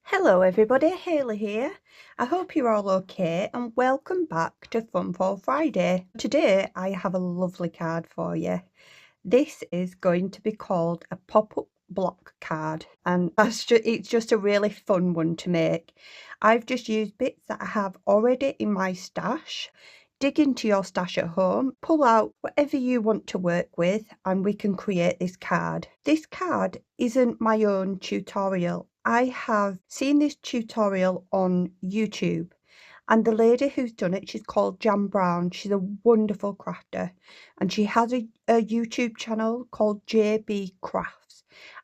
Hello everybody, Hayley here. I hope you're all okay and welcome back to Fun for Friday. Today I have a lovely card for you. This is going to be called a pop-up block card and it's just a really fun one to make. I've just used bits that I have already in my stash. Dig into your stash at home, pull out whatever you want to work with and we can create this card. This card isn't my own tutorial. I have seen this tutorial on YouTube and the lady who's done it, she's called Jan Brown. She's a wonderful crafter and she has a YouTube channel called JB Crafts.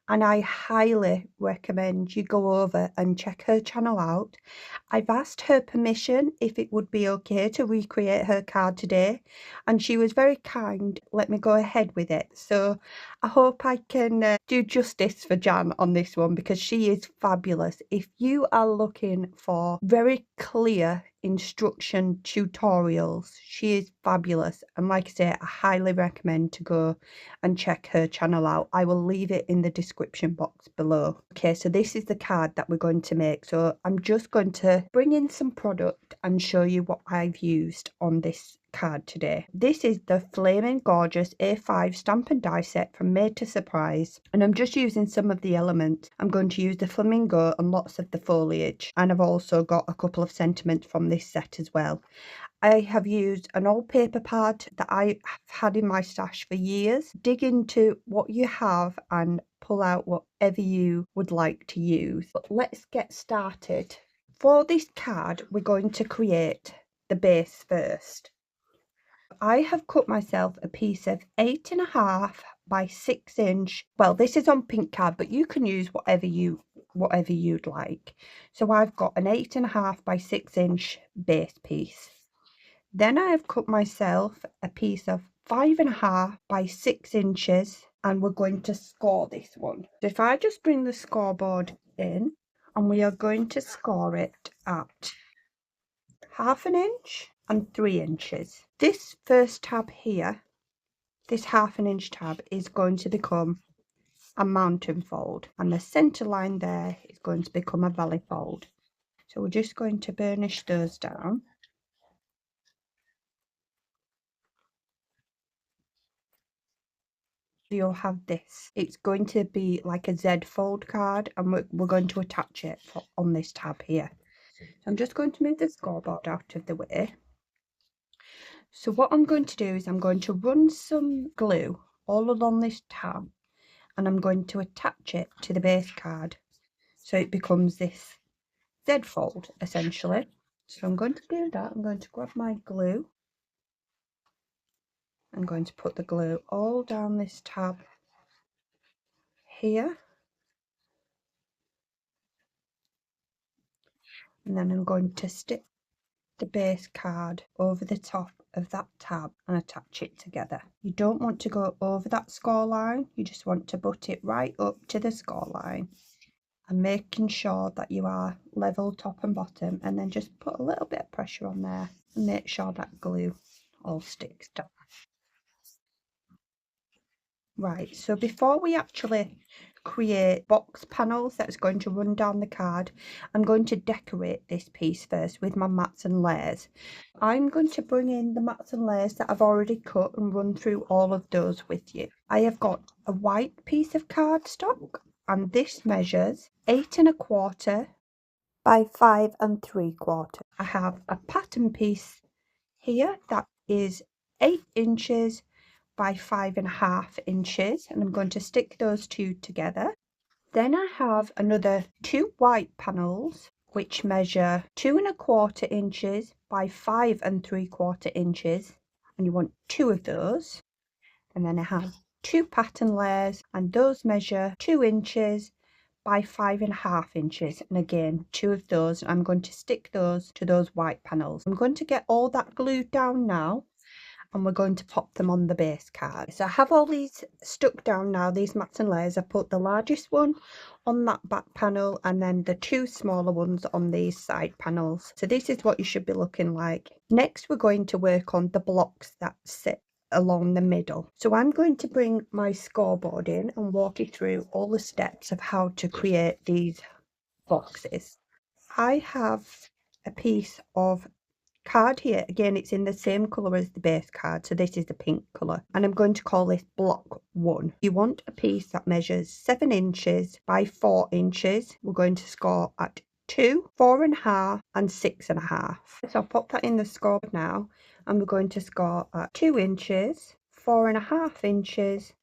And I highly recommend you go over and check her channel out. I've asked her permission if it would be okay to recreate her card today, and she was very kind, let me go ahead with it. So I hope I can do justice for Jan on this one because she is fabulous. If you are looking for very clear instruction tutorials, she is fabulous, and like I say, I highly recommend to go and check her channel out. I will leave it in the description box below. Okay, so this is the card that we're going to make. So I'm just going to bring in some product and show you what I've used on this card today. This is the Flaming Gorgeous A5 stamp and die set from Made to Surprise, and I'm just using some of the elements. I'm going to use the flamingo and lots of the foliage, and I've also got a couple of sentiments from this set as well. I have used an old paper pad that I have had in my stash for years. Dig into what you have and pull out whatever you would like to use. But let's get started. For this card, we're going to create the base first. I have cut myself a piece of 8.5 by 6 inch. Well, this is on pink card, but you can use whatever you'd like. So I've got an 8.5 by 6 inch base piece. Then I have cut myself a piece of 5.5 by 6 inches, and we're going to score this one. So if I just bring the scoreboard in, and we are going to score it at 1/2 inch and 3 inches. This first tab here, this 1/2 inch tab, is going to become a mountain fold, and the center line there is going to become a valley fold. So we're just going to burnish those down. You'll have this. It's going to be like a Z fold card, and we're going to attach it on this tab here. So I'm just going to move the scoreboard out of the way. So what I'm going to do is I'm going to run some glue all along this tab, and I'm going to attach it to the base card so it becomes this Z fold essentially. So I'm going to do that. I'm going to grab my glue. I'm going to put the glue all down this tab here, and then I'm going to stick the base card over the top of that tab and attach it together. You don't want to go over that score line, you just want to butt it right up to the score line, and making sure that you are level top and bottom, and then just put a little bit of pressure on there and make sure that glue all sticks down. Right, so before we actually create box panels that's going to run down the card, I'm going to decorate this piece first with my mats and layers. I'm going to bring in the mats and layers that I've already cut and run through all of those with you. I have got a white piece of cardstock, and this measures 8.25 by 5.75. I have a pattern piece here that is 8 inches by 5.5 inches, and I'm going to stick those two together. Then I have another 2 white panels which measure 2.25 inches by 5.75 inches, and you want 2 of those. And then I have 2 pattern layers, and those measure 2 inches by 5.5 inches, and again 2 of those. I'm going to stick those to those white panels. I'm going to get all that glued down now, and we're going to pop them on the base card. So I have all these stuck down now, these mats and layers. I put the largest one on that back panel and then the 2 smaller ones on these side panels. So this is what you should be looking like. Next we're going to work on the blocks that sit along the middle. So I'm going to bring my scoreboard in and walk you through all the steps of how to create these boxes. I have a piece of card here. Again, it's in the same colour as the base card, so this is the pink colour, and I'm going to call this block 1. You want a piece that measures 7 inches by 4 inches. We're going to score at 2, 4.5 and 6.5. So I'll pop that in the scoreboard now, and we're going to score at 2 inches, 4.5 inches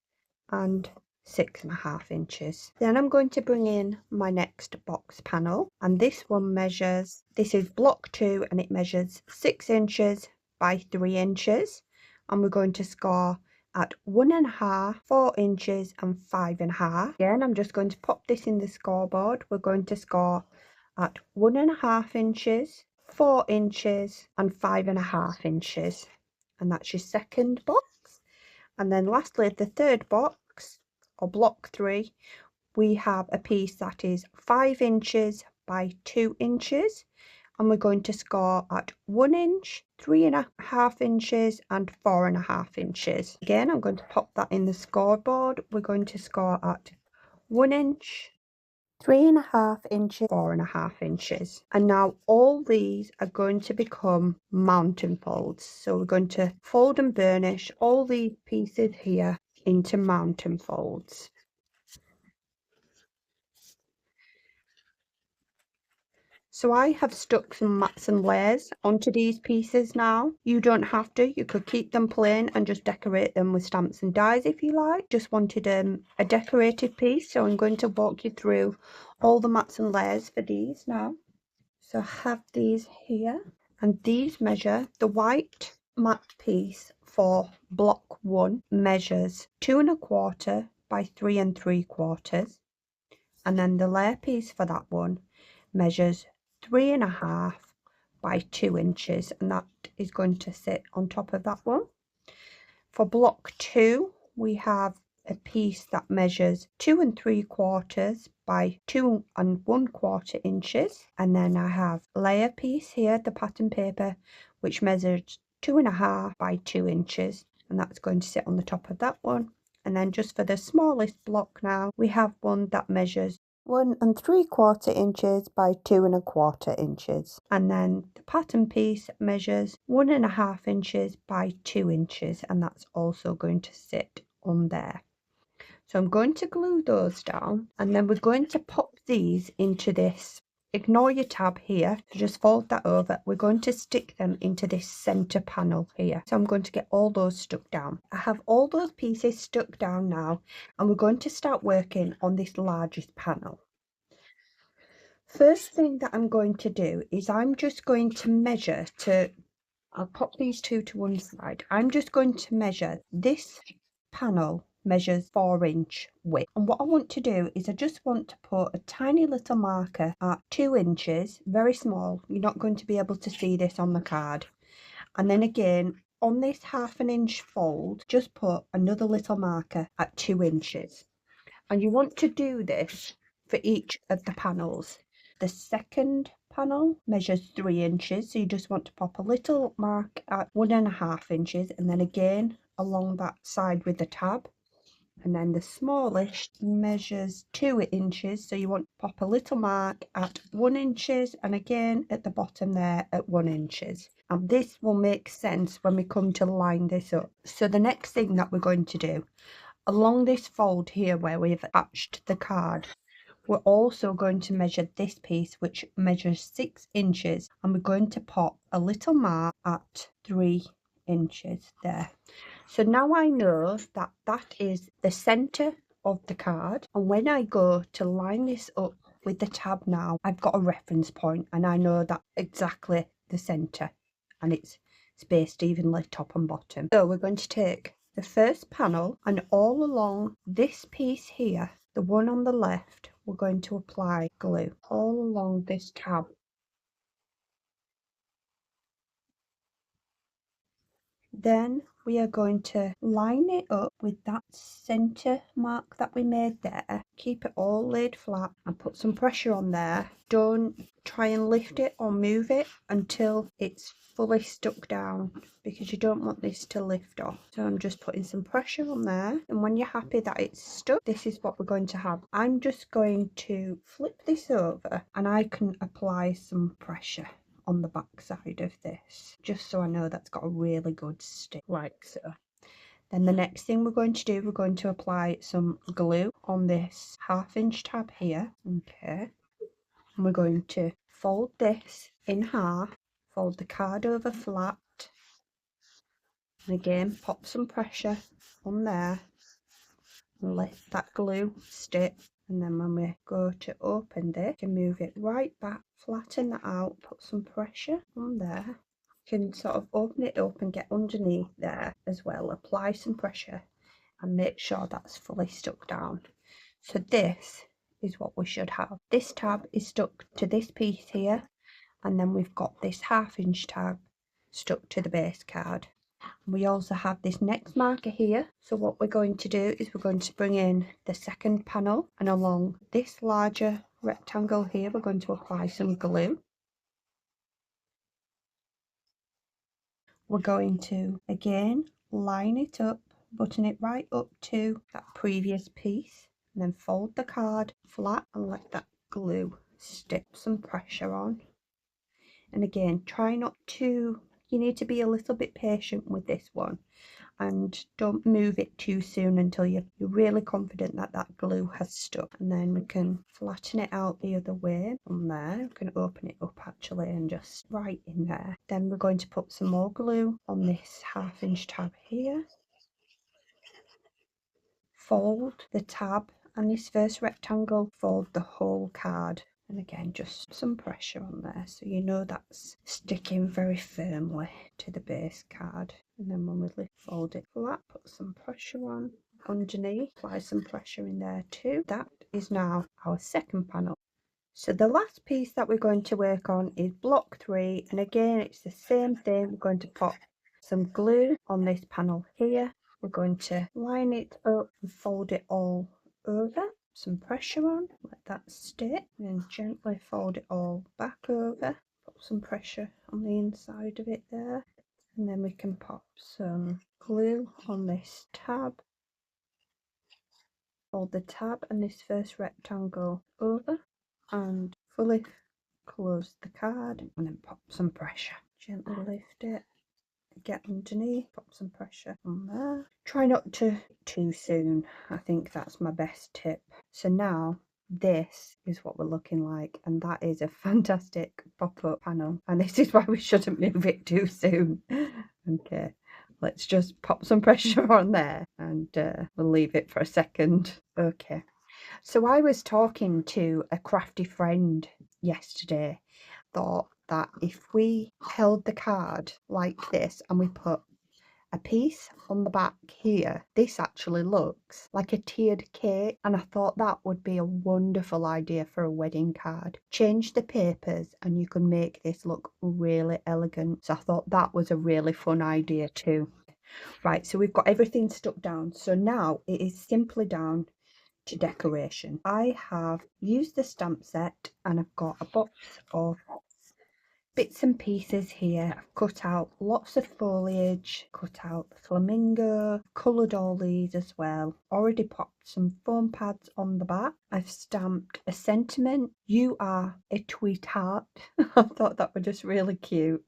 and 6.5 inches. Then I'm going to bring in my next box panel, and this one measures, this is block 2 and it measures 6 inches by 3 inches, and we're going to score at 1.5, 4 inches and 5.5. Again, I'm just going to pop this in the scoreboard. We're going to score at 1.5 inches, 4 inches and 5.5 inches, and that's your second box. And then lastly, the third box, or block 3, we have a piece that is 5 inches by 2 inches, and we're going to score at 1 inch, 3.5 inches and 4.5 inches. Again, I'm going to pop that in the scoreboard. We're going to score at 1 inch, 3.5 inches, 4.5 inches. And now all these are going to become mountain folds. So we're going to fold and burnish all these pieces here into mountain folds. So I have stuck some mats and layers onto these pieces now. You don't have to, you could keep them plain and just decorate them with stamps and dies if you like. Just wanted a decorated piece, so I'm going to walk you through all the mats and layers for these now. So I have these here, and these measure, the white matte piece for block 1 measures 2.25 by 3.75, and then the layer piece for that one measures 3.5 by 2 inches, and that is going to sit on top of that one. For block 2, we have a piece that measures 2.75 by 2.25 inches, and then I have a layer piece here, the pattern paper, which measures 2.5 by 2 inches, and that's going to sit on the top of that one. And then just for the smallest block now, we have one that measures 1.75 inches by 2.25 inches, and then the pattern piece measures 1.5 inches by 2 inches, and that's also going to sit on there. So I'm going to glue those down, and then we're going to pop these into this. Ignore your tab here, just fold that over. We're going to stick them into this center panel here. So I'm going to get all those stuck down. I have all those pieces stuck down now, and we're going to start working on this largest panel. First thing that I'm going to do is I'm just going to measure to, I'll pop these two to one side. I'm just going to measure, this panel measures 4-inch width, and what I want to do is I just want to put a tiny little marker at 2 inches, very small. You're not going to be able to see this on the card. And then again on this 1/2 inch fold, just put another little marker at 2 inches, and you want to do this for each of the panels. The second panel measures 3 inches, so you just want to pop a little mark at 1.5 inches, and then again along that side with the tab. And then the smallest measures 2 inches, so you want to pop a little mark at 1 inches, and again at the bottom there at 1 inches. And this will make sense when we come to line this up. So the next thing that we're going to do, along this fold here where we've attached the card, we're also going to measure this piece, which measures 6 inches, and we're going to pop a little mark at 3 inches there. So now I know that that is the center of the card, and when I go to line this up with the tab now, I've got a reference point and I know that exactly the center, and it's spaced evenly top and bottom. So we're going to take the first panel, and all along this piece here, the one on the left, we're going to apply glue all along this tab. Then we are going to line it up with that centre mark that we made there. Keep it all laid flat and put some pressure on there. Don't try and lift it or move it until it's fully stuck down, because you don't want this to lift off. So I'm just putting some pressure on there, and when you're happy that it's stuck, this is what we're going to have. I'm just going to flip this over and I can apply some pressure on the back side of this, just so I know that's got a really good stick, like so. Then the next thing we're going to do, we're going to apply some glue on this 1/2 inch tab here. Okay, and we're going to fold this in half, fold the card over flat, and again pop some pressure on there and let that glue stick. And then when we go to open this, you can move it right back, flatten that out, put some pressure on there. You can sort of open it up and get underneath there as well, apply some pressure and make sure that's fully stuck down. So this is what we should have. This tab is stuck to this piece here, and then we've got this 1/2 inch tab stuck to the base card. We also have this next marker here. So what we're going to do is we're going to bring in the second panel, and along this larger rectangle here we're going to apply some glue. We're going to again line it up, button it right up to that previous piece, and then fold the card flat and let that glue stick. Some pressure on, and again try not to, you need to be a little bit patient with this one, and don't move it too soon until you're really confident that that glue has stuck. And then we can flatten it out the other way from there. We can open it up actually and just right in there. Then we're going to put some more glue on this 1/2 inch tab here. Fold the tab and this first rectangle, fold the whole card. And again, just some pressure on there so you know that's sticking very firmly to the base card. And then when we fold it flat, put some pressure on underneath, apply some pressure in there too. That is now our second panel. So the last piece that we're going to work on is block 3, and again it's the same thing. We're going to pop some glue on this panel here. We're going to line it up and fold it all over. Some pressure on, let that stick, and gently fold it all back over. Put some pressure on the inside of it there, and then we can pop some glue on this tab. Fold the tab and this first rectangle over and fully close the card, and then pop some pressure. Gently lift it, get underneath, pop some pressure on there. Try not to too soon, I think that's my best tip. So now this is what we're looking like, and that is a fantastic pop-up panel, and this is why we shouldn't move it too soon. Okay, let's just pop some pressure on there and we'll leave it for a second. Okay, so I was talking to a crafty friend yesterday. Thought that if we held the card like this and we put a piece on the back here, this actually looks like a tiered cake, and I thought that would be a wonderful idea for a wedding card. Change the papers and you can make this look really elegant. So I thought that was a really fun idea too. Right, so we've got everything stuck down, so now it is simply down to decoration. I have used the stamp set and I've got a box of bits and pieces here. I've cut out lots of foliage, cut out the flamingo, coloured all these as well. Already popped some foam pads on the back. I've stamped a sentiment, "You are a tweetheart." I thought that was just really cute.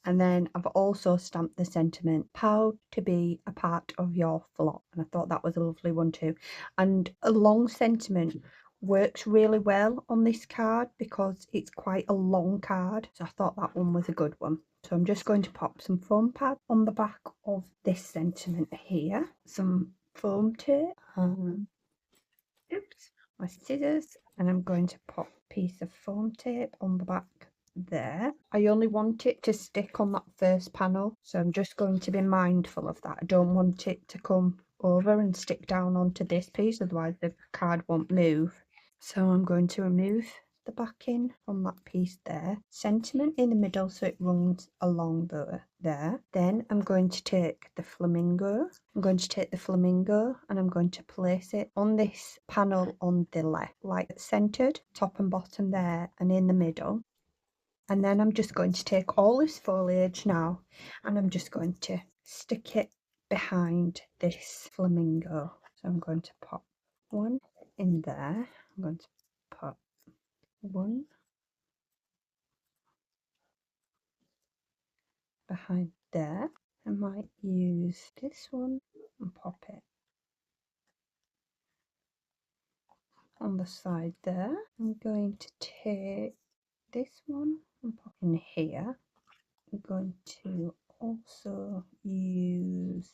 And then I've also stamped the sentiment, "Proud to be a part of your flock." And I thought that was a lovely one too. And a long sentiment works really well on this card because it's quite a long card. So I thought that one was a good one. So I'm just going to pop some foam pad on the back of this sentiment here. Some foam tape. Oops, my scissors. And I'm going to pop a piece of foam tape on the back there. I only want it to stick on that first panel, so I'm just going to be mindful of that. I don't want it to come over and stick down onto this piece, otherwise the card won't move. So I'm going to remove the backing on that piece there, sentiment in the middle so it runs along there. Then I'm going to take the flamingo. And I'm going to place it on this panel on the left, like centered, top and bottom there, and in the middle. And then I'm just going to take all this foliage now, and I'm just going to stick it behind this flamingo. So I'm going to pop one in there. I'm going to pop one behind there. I might use this one and pop it on the side there. I'm going to take this one and pop in here. I'm going to also use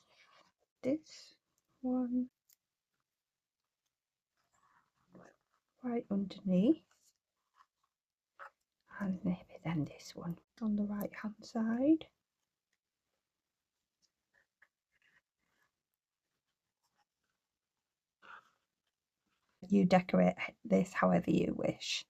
this one right underneath, and maybe then this one on the right hand side. You decorate this however you wish.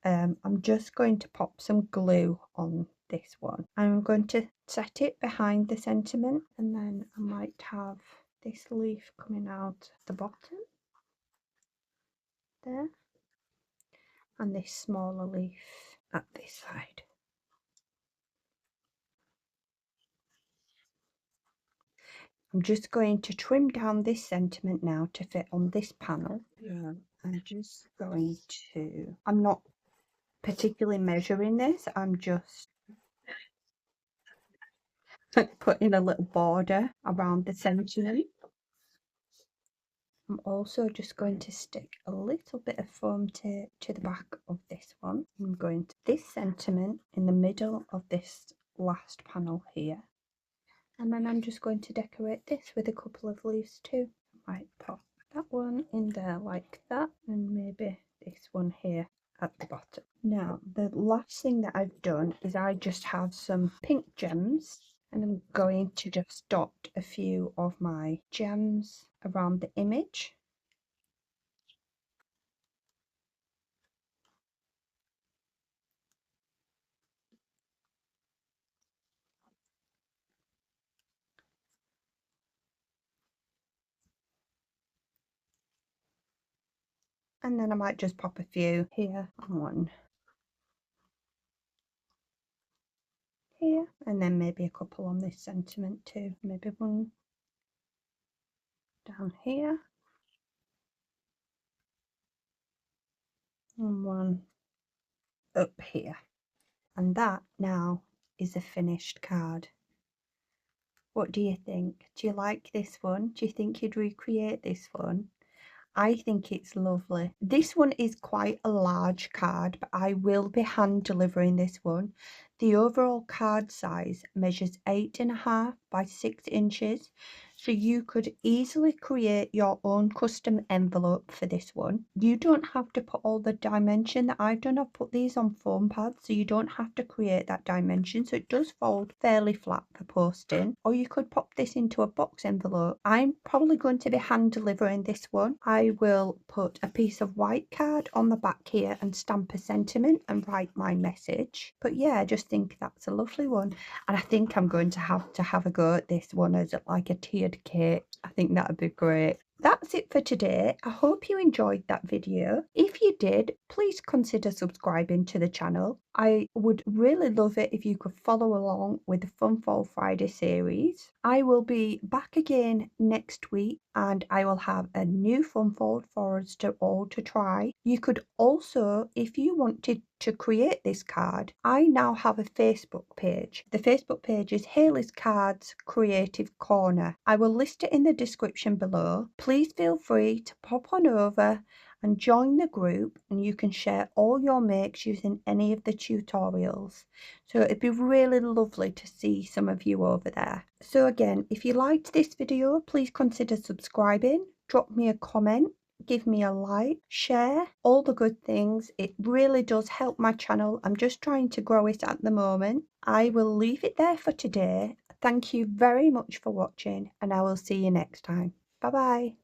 I'm just going to pop some glue on this one. I'm going to set it behind the sentiment, and then I might have this leaf coming out the bottom there, and this smaller leaf at this side. I'm just going to trim down this sentiment now to fit on this panel. I'm just going to, I'm not particularly measuring this, I'm just putting a little border around the sentiment. I'm also just going to stick a little bit of foam tape to the back of this one. I'm going to this sentiment in the middle of this last panel here, and then I'm just going to decorate this with a couple of leaves too. I might pop that one in there like that, and maybe this one here at the bottom. Now the last thing that I've done is I just have some pink gems, and I'm going to just dot a few of my gems around the image. And then I might just pop a few here and one here, and then maybe a couple on this sentiment too. Maybe one down here and one up here. And that now is a finished card. What do you think? Do you like this one? Do you think you'd recreate this one? I think it's lovely. This one is quite a large card, but I will be hand delivering this one. The overall card size measures 8.5 by 6 inches, so you could easily create your own custom envelope for this one. You don't have to put all the dimension that I've done. I've put these on foam pads, so you don't have to create that dimension, so it does fold fairly flat for posting. Or you could pop this into a box envelope. I'm probably going to be hand delivering this one. I will put a piece of white card on the back here and stamp a sentiment and write my message. But yeah, I just think that's a lovely one, and I think I'm going to have a go at this one as like a tiered cake. I think that would be great. That's it for today. I hope you enjoyed that video. If you did, please consider subscribing to the channel. I would really love it if you could follow along with the Fun Fall Friday series. I will be back again next week, and I will have a new fun fold for us to all to try. You could also, if you wanted to create this card, I now have a Facebook page. The Facebook page is Hayley's Cards Creative Corner. I will list it in the description below. Please feel free to pop on over and join the group, and you can share all your makes using any of the tutorials. So it'd be really lovely to see some of you over there. So again, if you liked this video, please consider subscribing, drop me a comment, give me a like, share, all the good things. It really does help my channel. I'm just trying to grow it at the moment. I will leave it there for today. Thank you very much for watching, and I will see you next time. Bye bye.